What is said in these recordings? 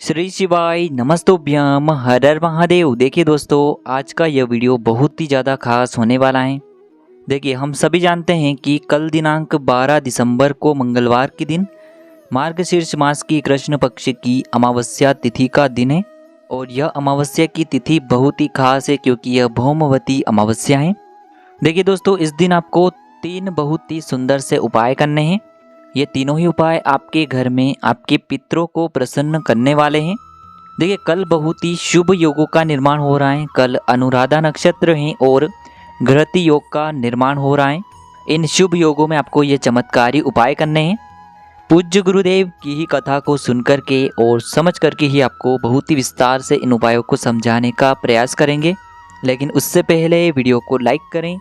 श्री शिवाय नमस्तुभ्यम हर हर महादेव। देखिए दोस्तों, आज का यह वीडियो बहुत ही ज़्यादा खास होने वाला है। देखिए, हम सभी जानते हैं कि कल दिनांक 12 दिसंबर को मंगलवार के दिन मार्गशीर्ष मास की कृष्ण पक्ष की अमावस्या तिथि का दिन है। और यह अमावस्या की तिथि बहुत ही खास है क्योंकि यह भौमवती अमावस्या है। देखिए दोस्तों, इस दिन आपको 3 बहुत ही सुंदर से उपाय करने हैं। ये तीनों ही उपाय आपके घर में आपके पितरों को प्रसन्न करने वाले हैं। देखिए, कल बहुत ही शुभ योगों का निर्माण हो रहा है। कल अनुराधा नक्षत्र है और घृति योग का निर्माण हो रहा है। इन शुभ योगों में आपको ये चमत्कारी उपाय करने हैं। पूज्य गुरुदेव की ही कथा को सुनकर के और समझ करके ही आपको बहुत ही विस्तार से इन उपायों को समझाने का प्रयास करेंगे। लेकिन उससे पहले वीडियो को लाइक करें।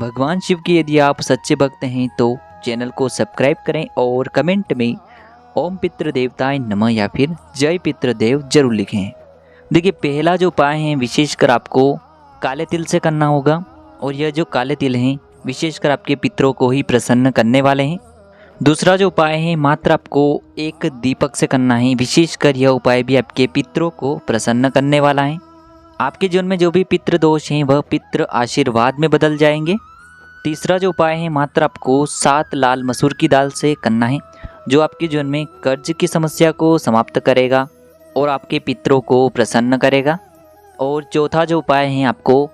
भगवान शिव की यदि आप सच्चे भक्त हैं तो चैनल को सब्सक्राइब करें और कमेंट में ओम पितृ देवताय नमः या फिर जय पितृदेव जरूर लिखें। देखिए, पहला जो उपाय है विशेषकर आपको काले तिल से करना होगा। और यह जो काले तिल हैं विशेषकर आपके पितरों को ही प्रसन्न करने वाले हैं। दूसरा जो उपाय है मात्र आपको एक दीपक से करना है। विशेषकर यह उपाय भी आपके पितरों को प्रसन्न करने वाला है। आपके जीवन में जो भी पितृ दोष हैं वह पितृ आशीर्वाद में बदल जाएंगे। तीसरा जो उपाय है मात्र आपको 7 लाल मसूर की दाल से करना है, जो आपके जीवन में कर्ज की समस्या को समाप्त करेगा और आपके पितरों को प्रसन्न करेगा। और चौथा जो उपाय है आपको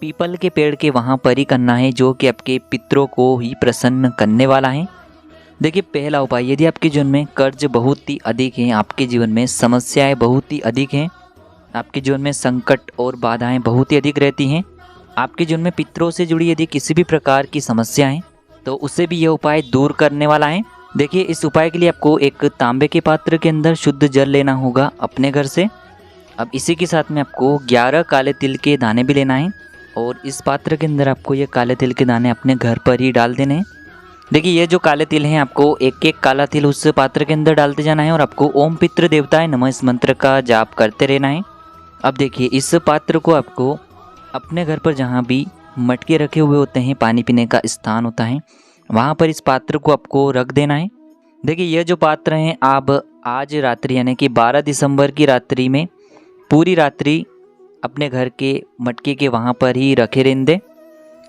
पीपल के पेड़ के वहाँ पर ही करना है, जो कि आपके पितरों को ही प्रसन्न करने वाला है। देखिए, पहला उपाय, यदि आपके जीवन में कर्ज बहुत ही अधिक है, आपके जीवन में समस्याएं बहुत ही अधिक हैं, आपके जीवन में संकट और बाधाएं बहुत ही अधिक रहती हैं, आपके जीवन में पितरों से जुड़ी यदि किसी भी प्रकार की समस्या है तो उससे भी यह उपाय दूर करने वाला है। देखिए, इस उपाय के लिए आपको एक तांबे के पात्र के अंदर शुद्ध जल लेना होगा अपने घर से। अब इसी के साथ में आपको 11 काले तिल के दाने भी लेना है और इस पात्र के अंदर आपको ये काले तिल के दाने अपने घर पर ही डाल देने हैं। देखिए, ये जो काले तिल हैं आपको एक एक काला तिल उस पात्र के अंदर डालते जाना है और आपको ओम पितृ देवताय नमः इस मंत्र का जाप करते रहना है। अब देखिए, इस पात्र को आपको अपने घर पर जहाँ भी मटके रखे हुए होते हैं, पानी पीने का स्थान होता है, वहाँ पर इस पात्र को आपको रख देना है। देखिए, यह जो पात्र हैं आप आज रात्रि यानी कि 12 दिसंबर की रात्रि में पूरी रात्रि अपने घर के मटके के वहाँ पर ही रखे रहने दें।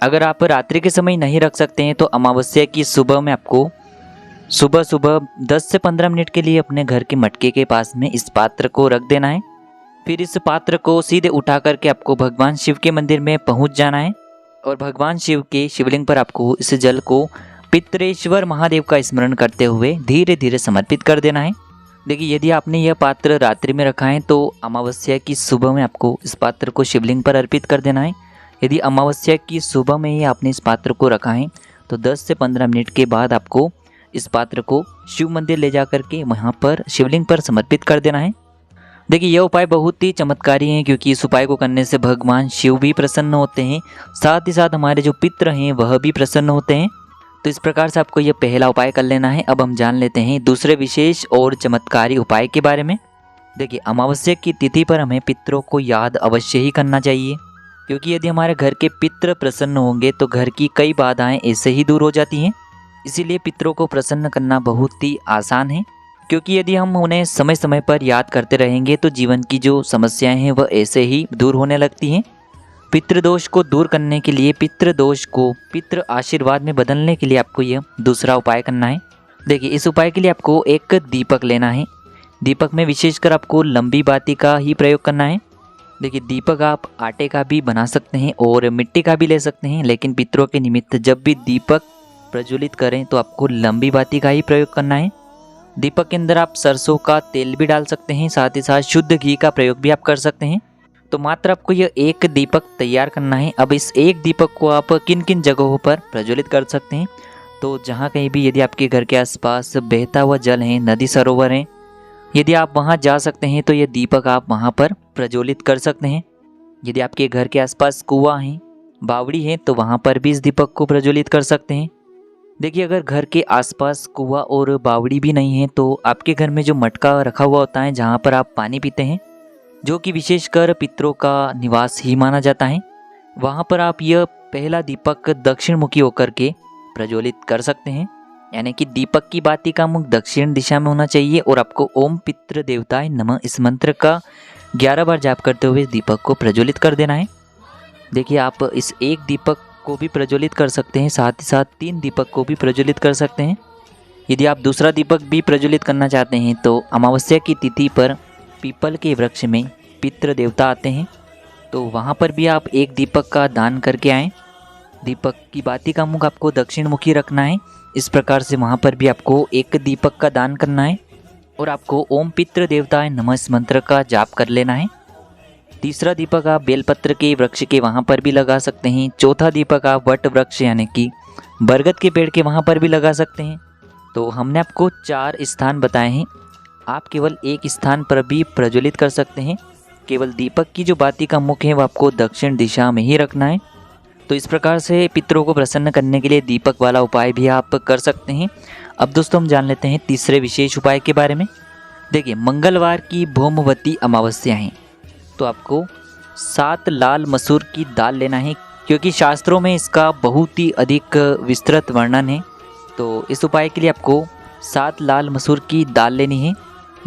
अगर आप रात्रि के समय नहीं रख सकते हैं तो अमावस्या की सुबह में आपको सुबह सुबह 10 से 15 मिनट के लिए अपने घर के मटके के पास में इस पात्र को रख देना है। फिर इस पात्र को सीधे उठा करके आपको भगवान शिव के मंदिर में पहुंच जाना है और भगवान शिव के शिवलिंग पर आपको इस जल को पितरेश्वर महादेव का स्मरण करते हुए धीरे धीरे समर्पित कर देना है। देखिए, यदि आपने यह पात्र रात्रि में रखा है तो अमावस्या की सुबह में आपको इस पात्र को शिवलिंग पर अर्पित कर देना है। यदि अमावस्या की सुबह में ही आपने इस पात्र को रखा है तो 10 से 15 मिनट के बाद आपको इस पात्र को शिव मंदिर ले जा करके वहाँ पर शिवलिंग पर समर्पित कर देना है। देखिए, यह उपाय बहुत ही चमत्कारी है क्योंकि इस उपाय को करने से भगवान शिव भी प्रसन्न होते हैं, साथ ही साथ हमारे जो पितृ हैं वह भी प्रसन्न होते हैं। तो इस प्रकार से आपको यह पहला उपाय कर लेना है। अब हम जान लेते हैं दूसरे विशेष और चमत्कारी उपाय के बारे में। देखिए, अमावस्या की तिथि पर हमें पितरों को याद अवश्य ही करना चाहिए क्योंकि यदि हमारे घर के पितृ प्रसन्न होंगे तो घर की कई बाधाएं ऐसे ही दूर हो जाती हैं। इसीलिए पितरों को प्रसन्न करना बहुत ही आसान है क्योंकि यदि हम उन्हें समय समय पर याद करते रहेंगे तो जीवन की जो समस्याएं हैं वह ऐसे ही दूर होने लगती हैं। पितृदोष को दूर करने के लिए, पितृदोष को पितृ आशीर्वाद में बदलने के लिए आपको यह दूसरा उपाय करना है। देखिए, इस उपाय के लिए आपको एक दीपक लेना है। दीपक में विशेषकर आपको लंबी बाती का ही प्रयोग करना है। देखिए, दीपक आप आटे का भी बना सकते हैं और मिट्टी का भी ले सकते हैं, लेकिन पितरों के निमित्त जब भी दीपक प्रज्वलित करें तो आपको लंबी बाती का ही प्रयोग करना है। दीपक के अंदर आप सरसों का तेल भी डाल सकते हैं, साथ ही साथ शुद्ध घी का प्रयोग भी आप कर सकते हैं। तो मात्र आपको यह एक दीपक तैयार करना है। अब इस एक दीपक को आप किन किन जगहों पर प्रज्वलित कर सकते हैं, तो जहाँ कहीं भी यदि आपके घर के आसपास बहता हुआ जल है, नदी सरोवर है, यदि आप वहाँ जा सकते हैं तो यह दीपक आप वहाँ पर प्रज्वलित कर सकते हैं। यदि आपके घर के आसपास कुआं है, बावड़ी है, तो वहाँ पर भी इस दीपक को प्रज्वलित कर सकते हैं। देखिए, अगर घर के आसपास कुआं और बावड़ी भी नहीं है तो आपके घर में जो मटका रखा हुआ होता है जहाँ पर आप पानी पीते हैं, जो कि विशेषकर पितरों का निवास ही माना जाता है, वहाँ पर आप यह पहला दीपक दक्षिण मुखी होकर के प्रज्वलित कर सकते हैं। यानी कि दीपक की बाती का मुख दक्षिण दिशा में होना चाहिए और आपको ओम पितृ देवताय नमः इस मंत्र का 11 बार जाप करते हुए दीपक को प्रज्वलित कर देना है। देखिए आप इस एक दीपक को भी प्रज्वलित कर सकते हैं, साथ ही साथ 3 दीपक को भी प्रज्वलित कर सकते हैं। यदि आप दूसरा दीपक भी प्रज्वलित करना चाहते हैं तो अमावस्या की तिथि पर पीपल के वृक्ष में पितृ देवता आते हैं, तो वहाँ पर भी आप एक दीपक का दान करके आएँ। दीपक की बाती का मुख आपको दक्षिण मुखी रखना है। इस प्रकार से वहाँ पर भी आपको एक दीपक का दान करना है और आपको ओम पितृ देवताय नमः इस मंत्र का जाप कर लेना है। तीसरा दीपक आप बेलपत्र के वृक्ष के वहाँ पर भी लगा सकते हैं। चौथा दीपक आप वट वृक्ष यानी कि बरगद के पेड़ के वहाँ पर भी लगा सकते हैं। तो हमने आपको 4 स्थान बताए हैं, आप केवल एक स्थान पर भी प्रज्वलित कर सकते हैं। केवल दीपक की जो बाती का मुख है वो आपको दक्षिण दिशा में ही रखना है। तो इस प्रकार से पितरों को प्रसन्न करने के लिए दीपक वाला उपाय भी आप कर सकते हैं। अब दोस्तों हम जान लेते हैं तीसरे विशेष उपाय के बारे में। देखिए मंगलवार की भौमवती अमावस्या है, तो आपको 7 लाल मसूर की दाल लेना है, क्योंकि शास्त्रों में इसका बहुत ही अधिक विस्तृत वर्णन है। तो इस उपाय के लिए आपको 7 लाल मसूर की दाल लेनी है।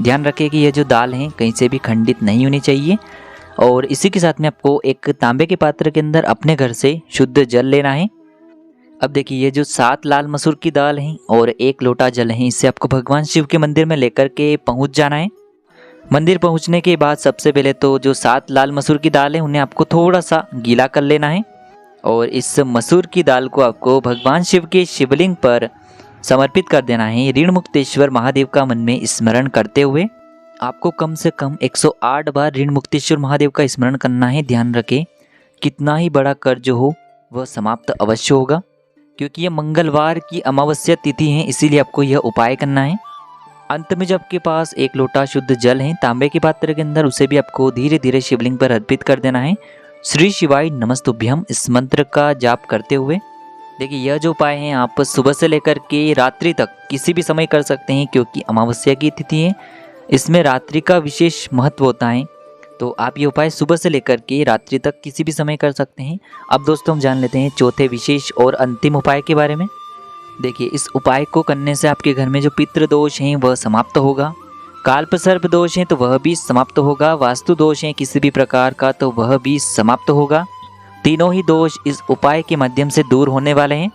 ध्यान रखें कि यह जो दाल है कहीं से भी खंडित नहीं होनी चाहिए। और इसी के साथ में आपको एक तांबे के पात्र के अंदर अपने घर से शुद्ध जल लेना है। अब देखिए ये जो 7 लाल मसूर की दाल है और 1 लोटा जल है, इससे आपको भगवान शिव के मंदिर में लेकर के पहुंच जाना है। मंदिर पहुंचने के बाद सबसे पहले तो जो 7 लाल मसूर की दाल है उन्हें आपको थोड़ा सा गीला कर लेना है और इस मसूर की दाल को आपको भगवान शिव के शिवलिंग पर समर्पित कर देना है। ऋण मुक्तेश्वर महादेव का मन में स्मरण करते हुए आपको कम से कम 108 बार ऋण मुक्तेश्वर महादेव का स्मरण करना है। ध्यान रखें कितना ही बड़ा कर्ज हो वह समाप्त अवश्य होगा, क्योंकि यह मंगलवार की अमावस्या तिथि है, इसीलिए आपको यह उपाय करना है। अंत में जब आपके पास 1 लोटा शुद्ध जल है तांबे के पात्र के अंदर, उसे भी आपको धीरे धीरे शिवलिंग पर अर्पित कर देना है। श्री शिवाय नमस्तुभ्यम इस मंत्र का जाप करते हुए। देखिए यह जो उपाय है आप सुबह से लेकर के रात्रि तक किसी भी समय कर सकते हैं, क्योंकि अमावस्या की तिथि है, इसमें रात्रि का विशेष महत्व होता है। तो आप ये उपाय सुबह से लेकर के रात्रि तक किसी भी समय कर सकते हैं। अब दोस्तों हम जान लेते हैं चौथे विशेष और अंतिम उपाय के बारे में। देखिए इस उपाय को करने से आपके घर में जो पितृ दोष हैं वह समाप्त होगा, काल्प सर्प दोष हैं तो वह भी समाप्त होगा, वास्तु दोष हैं किसी भी प्रकार का तो वह भी समाप्त होगा। तीनों ही दोष इस उपाय के माध्यम से दूर होने वाले हैं।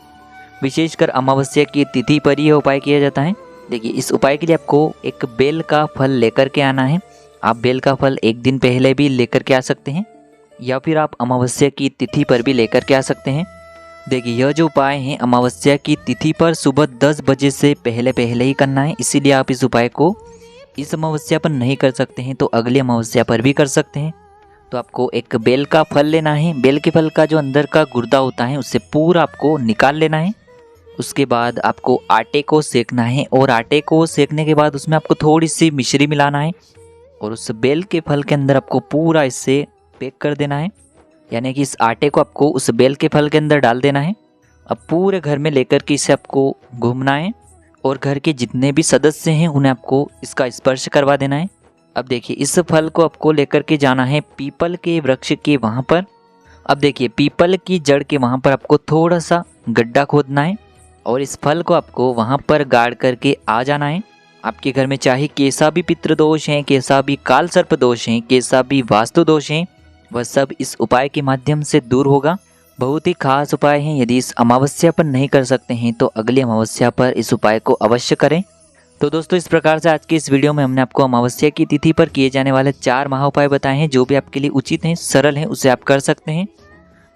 विशेषकर अमावस्या की तिथि पर यह उपाय किया जाता है। देखिए इस उपाय के लिए आपको एक बेल का फल लेकर के आना है। आप बेल का फल एक दिन पहले भी लेकर के आ सकते हैं या फिर आप अमावस्या की तिथि पर भी लेकर के आ सकते हैं। देखिए यह जो उपाय है अमावस्या की तिथि पर सुबह 10 बजे से पहले पहले ही करना है, इसीलिए आप इस उपाय को इस अमावस्या पर नहीं कर सकते हैं तो अगली अमावस्या पर भी कर सकते हैं। तो आपको एक बेल का फल लेना है। बेल के फल का जो अंदर का गुर्दा होता है उससे पूरा आपको निकाल लेना है। उसके बाद आपको आटे को सेकना है और आटे को सेकने के बाद उसमें आपको थोड़ी सी मिश्री मिलाना है और उस बेल के फल के अंदर आपको पूरा इससे पैक कर देना है। यानी कि इस आटे को आपको उस बेल के फल के अंदर डाल देना है। अब पूरे घर में लेकर के इसे आपको घूमना है और घर के जितने भी सदस्य हैं उन्हें आपको इसका स्पर्श करवा देना है। अब देखिए इस फल को आपको लेकर के जाना है पीपल के वृक्ष के वहाँ पर। अब देखिए पीपल की जड़ के वहाँ पर आपको थोड़ा सा गड्ढा खोदना है और इस फल को आपको वहाँ पर गाड़ करके आ जाना है। आपके घर में चाहे कैसा भी पितृ दोष हैं, कैसा भी काल सर्प दोष हैं, कैसा भी वास्तु दोष हैं, वह सब इस उपाय के माध्यम से दूर होगा। बहुत ही खास उपाय है। यदि इस अमावस्या पर नहीं कर सकते हैं तो अगली अमावस्या पर इस उपाय को अवश्य करें। तो दोस्तों इस प्रकार से आज की इस वीडियो में हमने आपको अमावस्या की तिथि पर किए जाने वाले 4 महा उपाय बताए हैं, जो भी आपके लिए उचित हैं, सरल हैं, उसे आप कर सकते हैं।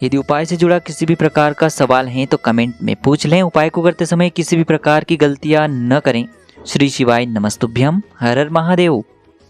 यदि उपाय से जुड़ा किसी भी प्रकार का सवाल है तो कमेंट में पूछ लें। उपाय को करते समय किसी भी प्रकार की गलतियां न करें। श्री शिवाय नमस्तुभ्यम। हर हर महादेव।